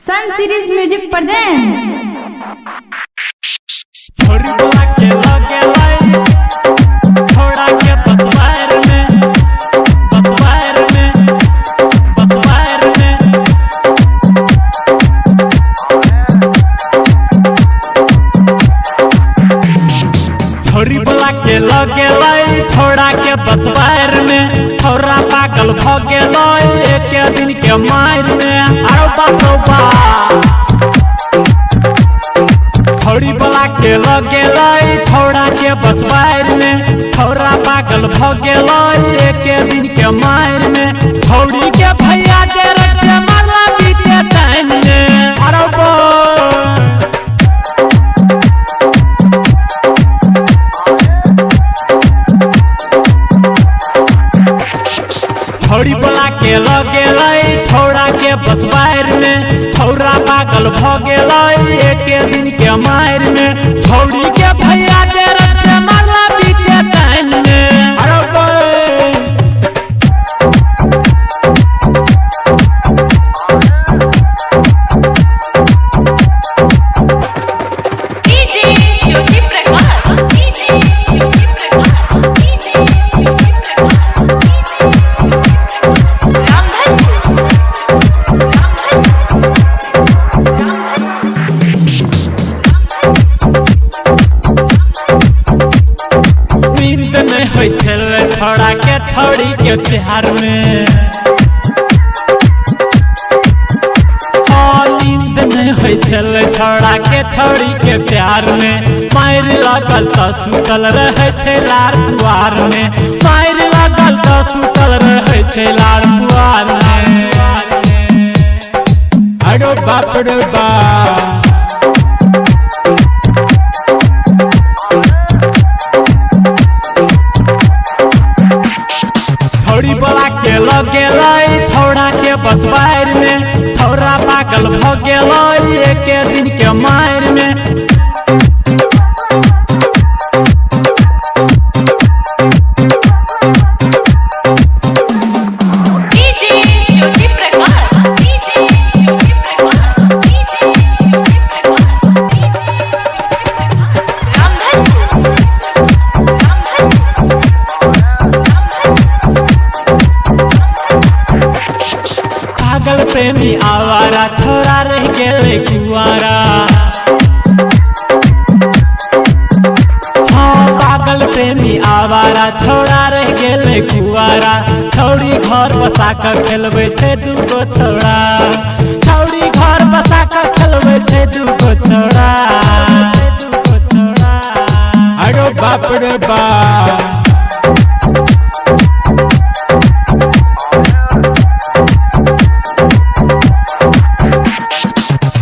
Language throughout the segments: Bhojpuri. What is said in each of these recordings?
सन सीरीज म्यूजिक प्रेजेंट। छोरी बोला के लगे लाई छोड़ा के बसवार में थोड़ा पागल भ गेलो एक दिन के मार में आरो बाबा छोरी बोला के लगे लाई छोड़ा के बसवार में थोड़ा पागल भ गेलो एक दिन के मार में छोड़ी के भैया के रख से मारला बीते टाइम में आरो छोड़ी बोला के लगे लाई छोड़ा के बसवार में छोरा पागल भ गेलो एक दिन के मार में छोड़ी के भैया के रख से मारला बीते टाइम में अरे DJ Jyoti Prakash DJ Jyoti Prakash DJ ज्योति नींद नहीं होई छोड़ा के छोड़ी के प्यार में नींद नहीं होई छोड़ा के छोड़ी के प्यार में मार लगल तो सुतल रहे थे लार पुआर में मार लगल तो सुतल रहे थे लार पुआर में अरे बाप रे बाप छोड़ी बोला के लगे लाई छोड़ा के बसवार में छोरा पागल भ गेलो एक दिन के मार में DJ Jyoti Prakash DJ Jyoti Prakash DJ ज्योति पागल प्रेमी आवारा छोरा रह गेले कुआरा पागल प्रेमी आवारा छोरा रह गेले कुआरा छौड़ी घर बसा कर खेलबे छे दूगो छोड़ा छौड़ी घर बसा कर खेलबे छे दूगो छोड़ा अरे बाप रे बाप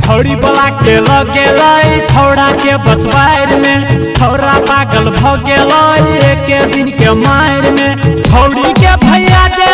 छोड़ी बोला के लगे लाई छोड़ा के बसवार में छोरा पागल भ गेलो एक दिन के मार में छोड़ी के भैया के